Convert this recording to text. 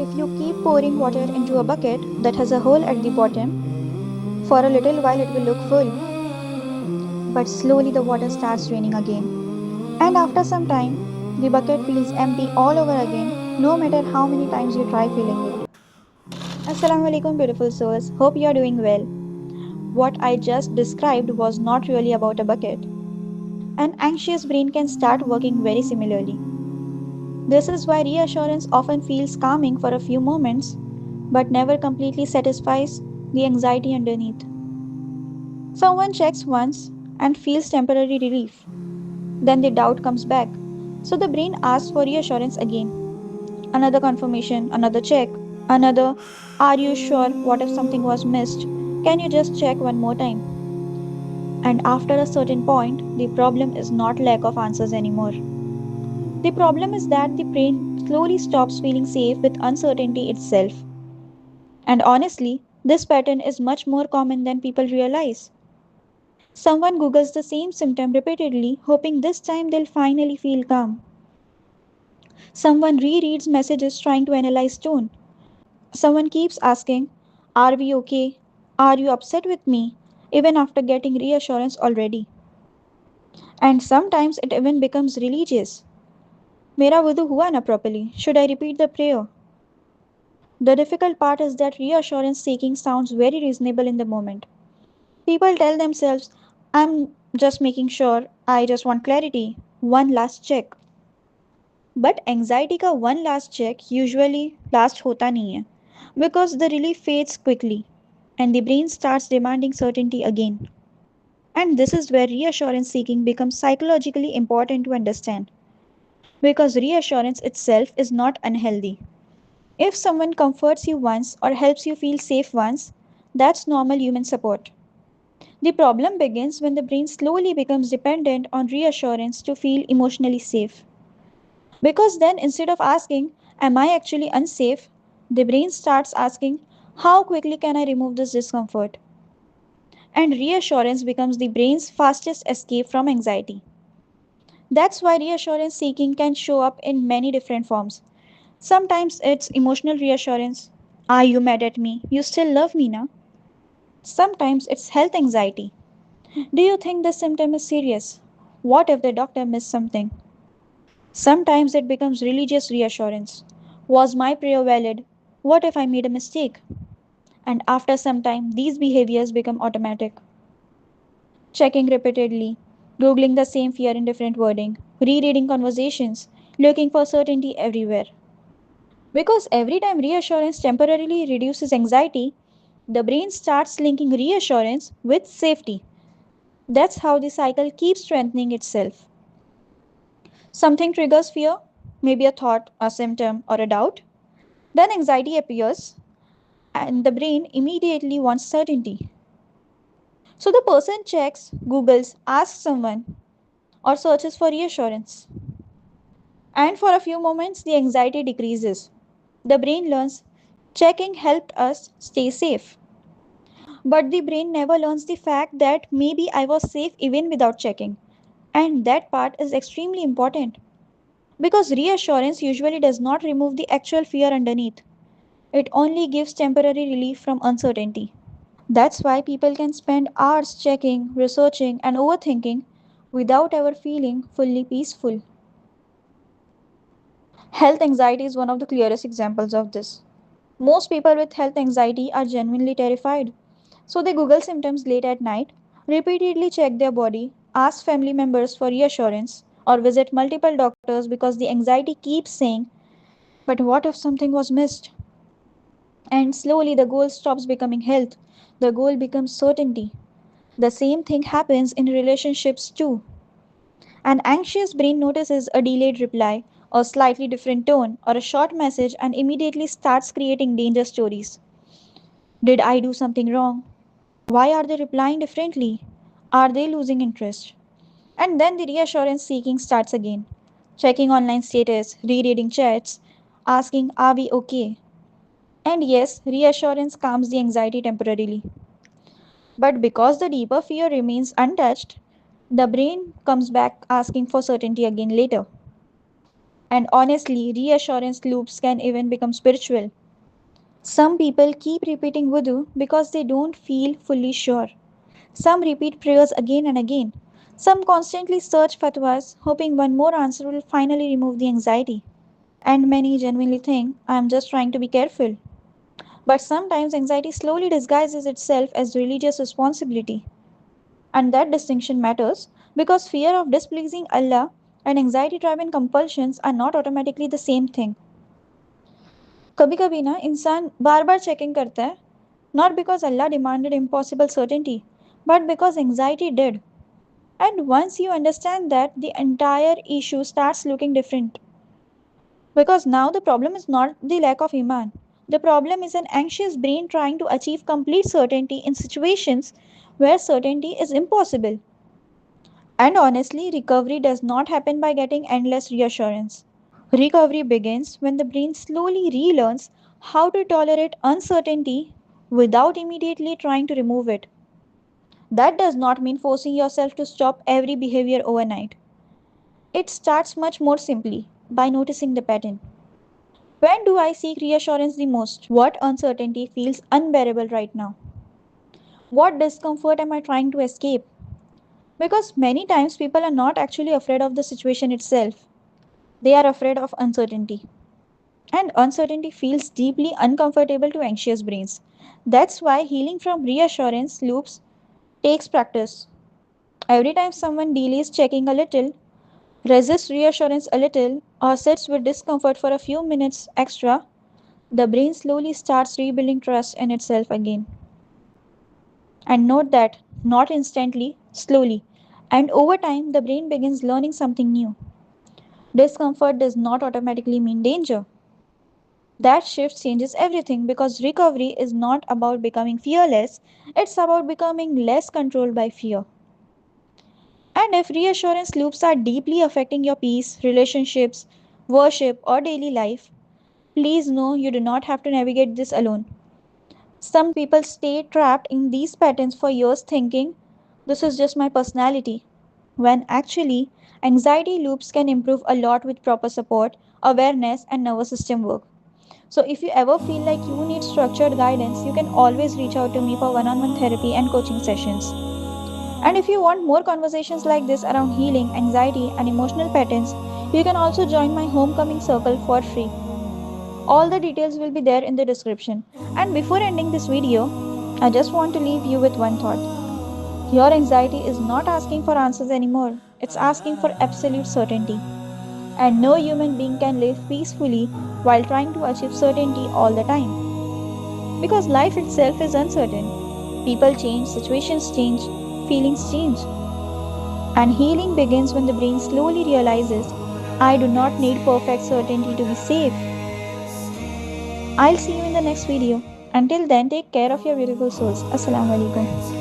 if you keep pouring water into a bucket that has a hole at the bottom, for a little while it will look full, but slowly the water starts raining again. And after some time, the bucket feels empty all over again, no matter how many times you try filling it. Assalamu alaikum, beautiful souls. Hope you are doing well. What I just described was not really about a bucket. An anxious brain can start working very similarly. This is why reassurance often feels calming for a few moments, but never completely satisfies the anxiety underneath. Someone checks once and feels temporary relief. Then the doubt comes back. So the brain asks for reassurance again. Another confirmation, another check, another, are you sure? What if something was missed? Can you just check one more time? And after a certain point, the problem is not lack of answers anymore. The problem is that the brain slowly stops feeling safe with uncertainty itself. And honestly, this pattern is much more common than people realize. Someone Googles the same symptom repeatedly, hoping this time they'll finally feel calm. Someone rereads messages trying to analyze tone. Someone keeps asking, are we okay? Are you upset with me? Even after getting reassurance already. And sometimes it even becomes religious. Mera wudu hua na properly. Should I repeat the prayer? The difficult part is that reassurance seeking sounds very reasonable in the moment. People tell themselves, I'm just making sure, I just want clarity, one last check. But anxiety का one last check usually last होता नहीं है because the relief fades quickly and the brain starts demanding certainty again. And this is where reassurance seeking becomes psychologically important to understand because reassurance itself is not unhealthy. If someone comforts you once or helps you feel safe once, that's normal human support. The problem begins when the brain slowly becomes dependent on reassurance to feel emotionally safe. Because then, instead of asking, am I actually unsafe? The brain starts asking, how quickly can I remove this discomfort? And reassurance becomes the brain's fastest escape from anxiety. That's why reassurance seeking can show up in many different forms. Sometimes it's emotional reassurance. Are you mad at me? You still love me now? Sometimes it's health anxiety. Do you think this symptom is serious? What if the doctor missed something? Sometimes it becomes religious reassurance. Was my prayer valid? What if I made a mistake? And after some time, these behaviors become automatic. Checking repeatedly, Googling the same fear in different wording, rereading conversations, looking for certainty everywhere. Because every time reassurance temporarily reduces anxiety, the brain starts linking reassurance with safety. That's how the cycle keeps strengthening itself. Something triggers fear, maybe a thought, a symptom, or a doubt. Then anxiety appears, and the brain immediately wants certainty. So the person checks, Googles, asks someone, or searches for reassurance. And for a few moments, the anxiety decreases. The brain learns checking helped us stay safe. But the brain never learns the fact that maybe I was safe even without checking. And that part is extremely important because reassurance usually does not remove the actual fear underneath. It only gives temporary relief from uncertainty. That's why people can spend hours checking, researching, and overthinking without ever feeling fully peaceful. Health anxiety is one of the clearest examples of this. Most people with health anxiety are genuinely terrified. So they Google symptoms late at night, repeatedly check their body, ask family members for reassurance, or visit multiple doctors because the anxiety keeps saying, but what if something was missed? And slowly the goal stops becoming health. The goal becomes certainty. The same thing happens in relationships too. An anxious brain notices a delayed reply, a slightly different tone, or a short message and immediately starts creating danger stories. Did I do something wrong? Why are they replying differently? Are they losing interest? And then the reassurance seeking starts again. Checking online status, rereading chats, asking, are we okay? And yes, reassurance calms the anxiety temporarily. But because the deeper fear remains untouched, the brain comes back asking for certainty again later. And honestly, reassurance loops can even become spiritual. Some people keep repeating wudu because they don't feel fully sure. Some repeat prayers again and again. Some constantly search fatwas, hoping one more answer will finally remove the anxiety. And many genuinely think, I am just trying to be careful. But sometimes anxiety slowly disguises itself as religious responsibility. And that distinction matters because fear of displeasing Allah and anxiety driven compulsions are not automatically the same thing. कभी कभी ना इंसान बार बार checking करता है not because Allah demanded impossible certainty but because anxiety did. And once you understand that, the entire issue starts looking different. Because now the problem is not the lack of Iman. The problem is an anxious brain trying to achieve complete certainty in situations where certainty is impossible. And honestly, recovery does not happen by getting endless reassurance. Recovery begins when the brain slowly relearns how to tolerate uncertainty without immediately trying to remove it. That does not mean forcing yourself to stop every behavior overnight. It starts much more simply by noticing the pattern. When do I seek reassurance the most? What uncertainty feels unbearable right now? What discomfort am I trying to escape? Because many times people are not actually afraid of the situation itself, they are afraid of uncertainty. And uncertainty feels deeply uncomfortable to anxious brains. That's why healing from reassurance loops takes practice. Every time someone delays checking a little, resists reassurance a little, or sits with discomfort for a few minutes extra, the brain slowly starts rebuilding trust in itself again. And note that, not instantly, slowly. And over time, the brain begins learning something new. Discomfort does not automatically mean danger. That shift changes everything because recovery is not about becoming fearless, it's about becoming less controlled by fear. And if reassurance loops are deeply affecting your peace, relationships, worship, or daily life, please know you do not have to navigate this alone. Some people stay trapped in these patterns for years thinking, this is just my personality, when actually, anxiety loops can improve a lot with proper support, awareness, and nervous system work. So, if you ever feel like you need structured guidance, you can always reach out to me for one on one therapy and coaching sessions. And if you want more conversations like this around healing, anxiety, and emotional patterns, you can also join my homecoming circle for free. All the details will be there in the description. And before ending this video, I just want to leave you with one thought. Your anxiety is not asking for answers anymore, it's asking for absolute certainty. And no human being can live peacefully while trying to achieve certainty all the time. Because life itself is uncertain. People change, situations change, feelings change. And healing begins when the brain slowly realizes I do not need perfect certainty to be safe. I'll see you in the next video. Until then, take care of your beautiful souls. Assalamu alaikum.